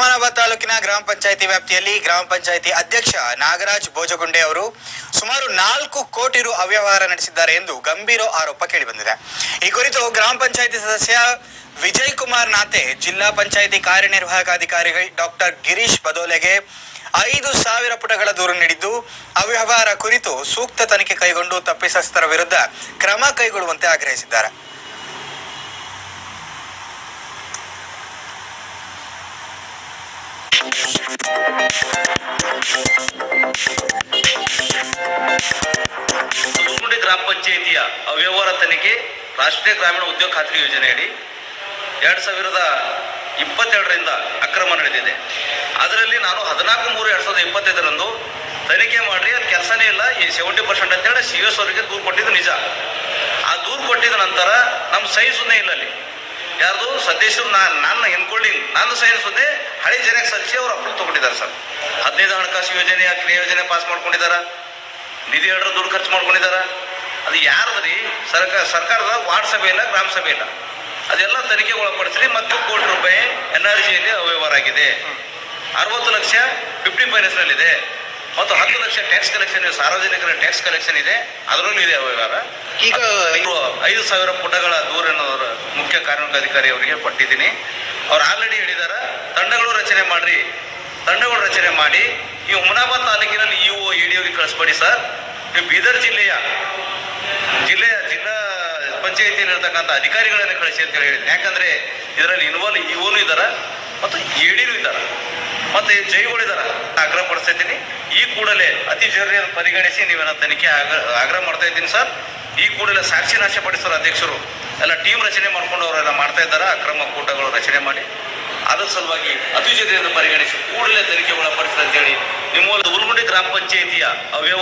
ಉಸ್ಮಾನಾಬಾದ್ ತಾಲೂಕಿನ ಗ್ರಾಮ ಪಂಚಾಯಿತಿ ವ್ಯಾಪ್ತಿಯಲ್ಲಿ ಗ್ರಾಮ ಪಂಚಾಯಿತಿ ಅಧ್ಯಕ್ಷ ನಾಗರಾಜ್ ಬೋಜಗುಂಡೆ ಅವರು ಸುಮಾರು 4 ಕೋಟಿ ರು ಅವ್ಯವಹಾರ ನಡೆಸಿದ್ದಾರೆ ಎಂದು ಗಂಭೀರ ಆರೋಪ ಕೇಳಿಬಂದಿದೆ. ಈ ಕುರಿತು ಗ್ರಾಮ ಪಂಚಾಯಿತಿ ಸದಸ್ಯ ವಿಜಯ್ ಕುಮಾರ್ ನಾತೆ ಜಿಲ್ಲಾ ಪಂಚಾಯಿತಿ ಕಾರ್ಯನಿರ್ವಾಹಕ ಡಾಕ್ಟರ್ ಗಿರೀಶ್ ಬದೋಲೆಗೆ 5,000 ಪುಟಗಳ ದೂರು ನೀಡಿದ್ದು, ಅವ್ಯವಹಾರ ಕುರಿತು ಸೂಕ್ತ ತನಿಖೆ ಕೈಗೊಂಡು ತಪ್ಪಿತಸ್ಥರ ವಿರುದ್ಧ ಕ್ರಮ ಕೈಗೊಳ್ಳುವಂತೆ ಆಗ್ರಹಿಸಿದ್ದಾರೆ. ಗ್ರಾಮ ಪಂಚಾಯಿತಿಯ ಅವ್ಯವಹಾರ ತನಿಖೆ ರಾಷ್ಟ್ರೀಯ ಗ್ರಾಮೀಣ ಉದ್ಯೋಗ ಖಾತ್ರಿ ಯೋಜನೆಯಡಿ 2022ರಿಂದ ಅಕ್ರಮ ನಡೆದಿದೆ. ಅದರಲ್ಲಿ ನಾನು 14/3/2025 ತನಿಖೆ ಮಾಡಿ ಅಲ್ಲಿ ಕೆಲಸನೇ ಇಲ್ಲ, ಈ 70% ಅಂತೇಳಿ CS ಅವರಿಗೆ ದೂರು ಕೊಟ್ಟಿದ್ದು ನಿಜ. ಆ ದೂರು ಕೊಟ್ಟಿದ ನಂತರ ನಮ್ಮ ಸಹಿ ಸುದ್ದೇ ಇಲ್ಲ. ಅಲ್ಲಿ ಯಾರ್ದು ಸದಸ್ಯರು ನನ್ನ ಎನ್ಕೋಲ್ಡಿಂಗ್ ನನ್ನ ಸಹಿ ಸುದ್ದೇ ಹಳೆ ಜನಕ್ಕೆ ಸಲ್ಲಿಸಿ ಅವರು ಅಪ್ರೂವ್ ತೊಗೊಂಡಿದ್ದಾರೆ ಸರ್. 15 ಹಣಕಾಸು ಯೋಜನೆಯ ಕ್ರಿಯಾ ಯೋಜನೆ ಪಾಸ್ ಮಾಡ್ಕೊಂಡಿದ್ದಾರೆ, ನಿಧಿ ಹೇಳರು ದುಡ್ಡು ಖರ್ಚು ಮಾಡ್ಕೊಂಡಿದ್ದಾರೆ. ಅದು ಯಾರದ್ರಿ? ಸರ್ಕಾರದ ವಾರ್ಡ್ ಸಭೆ ಇಲ್ಲ, ಗ್ರಾಮ ಸಭೆ ಇಲ್ಲ. ಅದೆಲ್ಲ ತನಿಖೆಗೆ ಒಳಪಡಿಸಿ ಮತ್ತು ಕೋಟಿ ರೂಪಾಯಿ NRGಯಲ್ಲಿ ಅವ್ಯವಹಾರ ಆಗಿದೆ. 60 ಲಕ್ಷ 50 ಫೈನಾನ್ಸ್ನಲ್ಲಿದೆ ಮತ್ತು 10 ಲಕ್ಷ ಟ್ಯಾಕ್ಸ್ ಕಲೆಕ್ಷನ್, ಸಾರ್ವಜನಿಕರ ಟ್ಯಾಕ್ಸ್ ಕಲೆಕ್ಷನ್ ಇದೆ, ಅದರಲ್ಲೂ ಇದೆ ಅವ್ಯವಹಾರ. ಈಗ 5,000 ಪುಟಗಳ ದೂರನ್ನು ಮುಖ್ಯ ಕಾರ್ಯನಿರ್ವಾಹಕಾಧಿಕಾರಿ ಅವರಿಗೆ ಕೊಟ್ಟಿದ್ದೀನಿ. ಅವ್ರು ಆಲ್ರೆಡಿ ಹೇಳಿದ್ದಾರೆ, ತಂಡಗಳು ರಚನೆ ಮಾಡಿ ಈ ಹುಮನಾಬಾದ್ ತಾಲೂಕಿನಲ್ಲಿ EO ED ಅವರಿಗೆ ಕಳಿಸ್ಬೇಡಿ ಸರ್, ನೀವು ಬೀದರ್ ಜಿಲ್ಲಾ ಪಂಚಾಯಿತಿಯಲ್ಲಿ ಇರ್ತಕ್ಕಂಥ ಅಧಿಕಾರಿಗಳನ್ನೇ ಕಳಿಸಿ ಅಂತ ಹೇಳಿದ್ದೀನಿ. ಯಾಕಂದರೆ ಇದರಲ್ಲಿ ಇನ್ವಾಲ್ವ್ EOನೂ ಇದ್ದಾರೆ ಮತ್ತು EDನೂ ಇದ್ದಾರೆ ಮತ್ತು ಜೈಗಳಿದ್ದಾರೆ. ಆಗ್ರಹ ಪಡಿಸ್ತಾ ಇದ್ದೀನಿ, ಈ ಕೂಡಲೇ ಅತಿ ಜರೂರಿಯನ್ನು ಪರಿಗಣಿಸಿ ನೀವೇನೋ ತನಿಖೆ ಆಗ್ರಹ ಮಾಡ್ತಾ ಇದ್ದೀನಿ ಸರ್. ಈ ಕೂಡಲೇ ಸಾಕ್ಷಿ ನಾಶಪಡಿಸೋ ಅಧ್ಯಕ್ಷರು ಎಲ್ಲ ಟೀಮ್ ರಚನೆ ಮಾಡ್ಕೊಂಡು ಅವರೆಲ್ಲ ಮಾಡ್ತಾ ಇದ್ದಾರೆ, ಅಕ್ರಮ ಕೂಟಗಳು ರಚನೆ ಮಾಡಿ. ಅದರ ಸಲುವಾಗಿ ಅತಿ ಜರೂರಿಯನ್ನು ಪರಿಗಣಿಸಿ ಕೂಡಲೇ ತನಿಖೆ ಒಳಪಡಿಸಿ ಅಂತೇಳಿ ನಿಮ್ಮ ಉಲ್ಗುಂಡಿ ಗ್ರಾಮ ಪಂಚಾಯಿತಿಯ ಅವ್ಯವಹಾರ